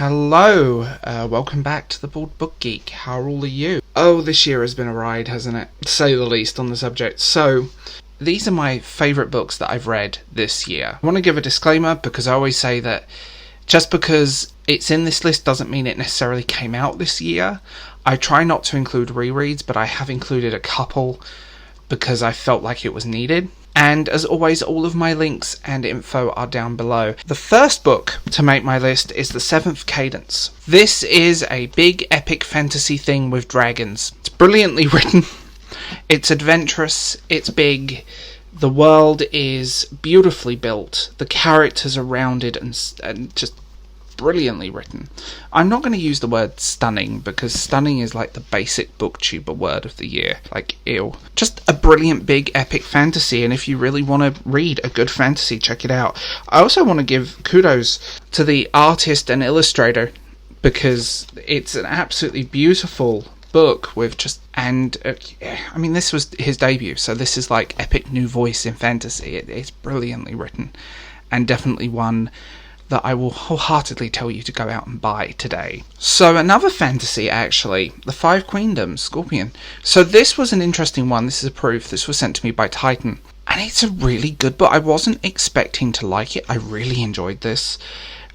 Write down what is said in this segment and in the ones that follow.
Hello, welcome back to the Bald Book Geek. How are all of you? Oh, this year has been a ride, hasn't it? To say the least on the subject. So, these are my favourite books that I've read this year. I want to give a disclaimer because I always say that just because it's in this list doesn't mean it necessarily came out this year. I try not to include rereads, but I have included a couple because I felt like it was needed. And as always, all of my links and info are down below. The first book to make my list is The Seventh Cadence. This is a big epic fantasy thing with dragons. It's brilliantly written, it's adventurous, it's big, the world is beautifully built, the characters are rounded and just brilliantly written. I'm not going to use the word stunning because stunning is like the basic booktuber word of the year. Like, ew. Just a brilliant big epic fantasy, and if you really want to read a good fantasy, check it out. I also want to give kudos to the artist and illustrator because it's an absolutely beautiful book with just, and I mean, this was his debut, so this is like epic new voice in fantasy. It's brilliantly written and definitely one that I will wholeheartedly tell you to go out and buy today. So another fantasy, actually, The Five Queendoms, Scorpion. So this was an interesting one. This is a proof. This was sent to me by Titan. And it's a really good book. I wasn't expecting to like it. I really enjoyed this.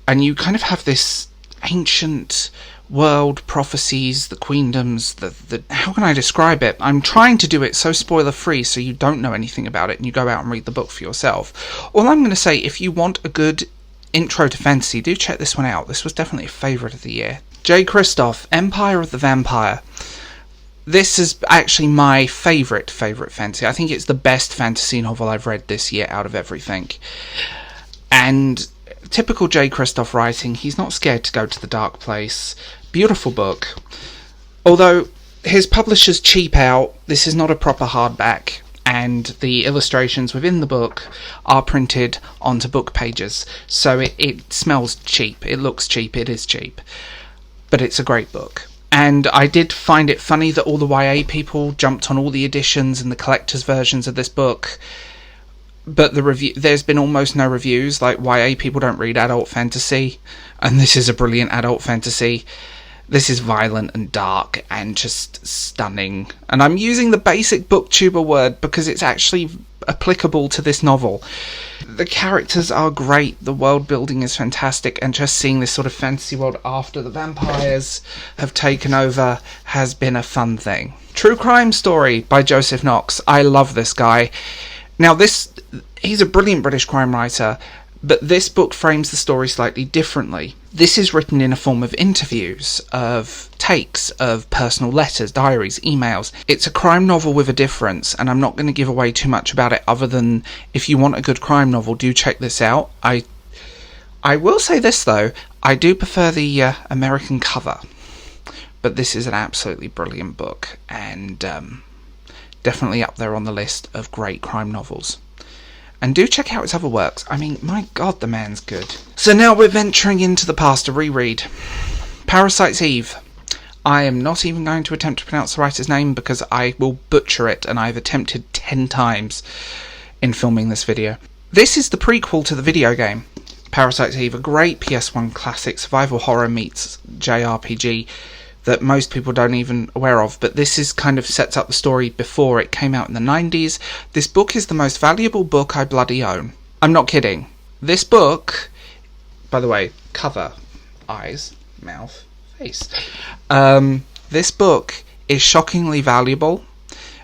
And you kind of have this ancient world, prophecies, the queendoms, the how can I describe it? I'm trying to do it so spoiler free so you don't know anything about it and you go out and read the book for yourself. All I'm going to say, if you want a good intro to fantasy, do check this one out. This was definitely a favourite of the year. J. Kristoff, Empire of the Vampire. This is actually my favourite fantasy. I think it's the best fantasy novel I've read this year out of everything. And typical J. Kristoff writing, he's not scared to go to the dark place. Beautiful book. Although his publisher's cheap out, this is not a proper hardback. And the illustrations within the book are printed onto book pages. So it smells cheap, it looks cheap, it is cheap. But it's a great book. And I did find it funny that all the YA people jumped on all the editions and the collector's versions of this book. But there's been almost no reviews. Like, YA people don't read adult fantasy. And this is a brilliant adult fantasy. This is violent and dark and just stunning. And I'm using the basic booktuber word because it's actually applicable to this novel. The characters are great, the world building is fantastic, and just seeing this sort of fantasy world after the vampires have taken over has been a fun thing. True Crime Story by Joseph Knox. I love this guy. Now he's a brilliant British crime writer, but this book frames the story slightly differently. This is written in a form of interviews, of takes, of personal letters, diaries, emails. It's a crime novel with a difference, and I'm not going to give away too much about it other than if you want a good crime novel, do check this out. I will say this though, I do prefer the American cover, but this is an absolutely brilliant book, and definitely up there on the list of great crime novels. And do check out his other works. I mean, my god, the man's good. So now we're venturing into the past to reread. Parasites Eve. I am not even going to attempt to pronounce the writer's name because I will butcher it, and I've attempted 10 times in filming this video. This is the prequel to the video game, Parasites Eve, a great PS1 classic survival horror meets JRPG that most people don't even aware of, but this is kind of sets up the story before it came out in the 90s. This book is the most valuable book I bloody own. I'm not kidding. This book, by the way, cover, eyes, mouth, face. This book is shockingly valuable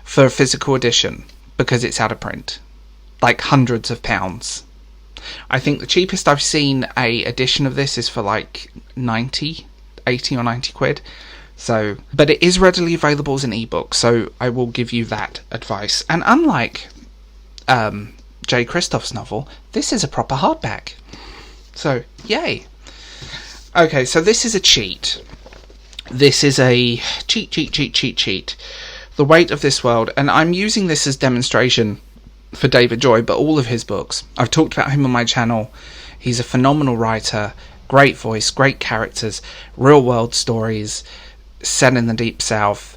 for a physical edition because it's out of print. Like hundreds of pounds. I think the cheapest I've seen a edition of this is for like 80 or 90 quid. So, but it is readily available as an ebook, so I will give you that advice. And unlike J. Kristoff's novel, this is a proper hardback. So, yay. Okay, so this is a cheat. This is a cheat. The Weight of This World, and I'm using this as demonstration for David Joy, but all of his books. I've talked about him on my channel. He's a phenomenal writer, great voice, great characters, real world stories, set in the deep south,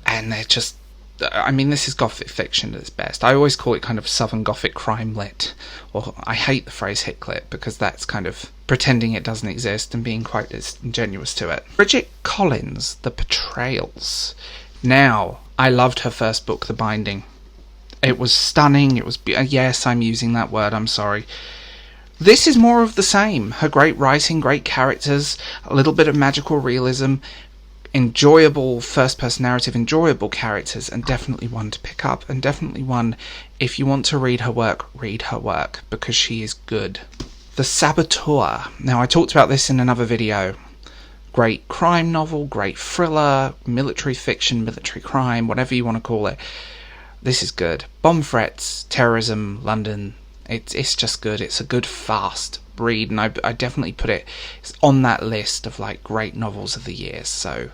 and they're just, I mean, this is gothic fiction at its best. I always call it kind of southern gothic crime lit, or I hate the phrase hit lit because that's kind of pretending it doesn't exist and being quite disingenuous to it. Bridget Collins, The Betrayals. Now, I loved her first book, The Binding. It was stunning. It was, yes, I'm using that word, I'm sorry. This is more of the same. Her great writing, great characters, a little bit of magical realism, enjoyable first-person narrative, enjoyable characters, and definitely one to pick up, and definitely one, if you want to read her work, because she is good. The Saboteur. Now, I talked about this in another video. Great crime novel, great thriller, military fiction, military crime, whatever you want to call it. This is good. Bomb threats, terrorism, London. It's just good. It's a good, fast read, and I definitely put it on that list of like great novels of the year, so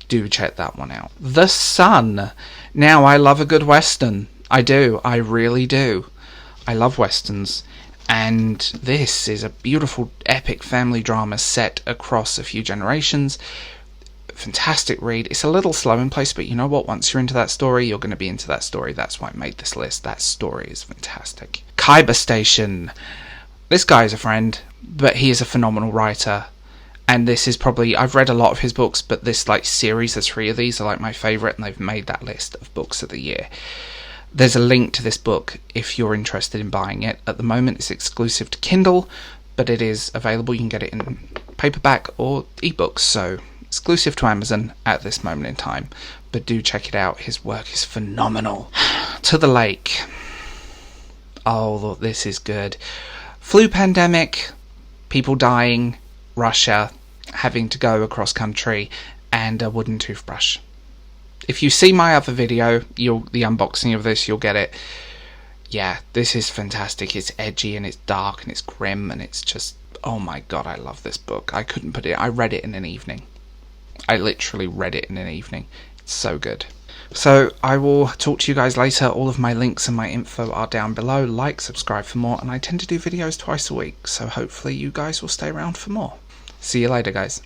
do check that one out. The Sun. Now, I love a good western. I do. I really do. I love westerns. And this is a beautiful, epic family drama set across a few generations. Fantastic read. It's a little slow in place, but you know what? Once you're into that story, you're going to be into that story. That's why I made this list. That story is fantastic. Kyber Station. This guy is a friend, but he is a phenomenal writer. And this is probably, I've read a lot of his books, but this like series, the 3 of these are like my favourite, and they've made that list of books of the year. There's a link to this book if you're interested in buying it. At the moment, it's exclusive to Kindle, but it is available. You can get it in paperback or ebooks, so exclusive to Amazon at this moment in time. But do check it out. His work is phenomenal. To the Lake. Oh, this is good. Flu pandemic, people dying, Russia having to go across country, and a wooden toothbrush. If you see my other video, the unboxing of this, you'll get it. Yeah, this is fantastic. It's edgy and it's dark and it's grim and it's just, oh my god, I love this book. I couldn't put it, I read it in an evening. I literally read it in an evening. It's so good. So I will talk to you guys later. All of my links and my info are down below. Like, subscribe for more, and I tend to do videos twice a week, so hopefully you guys will stay around for more. See you later, guys.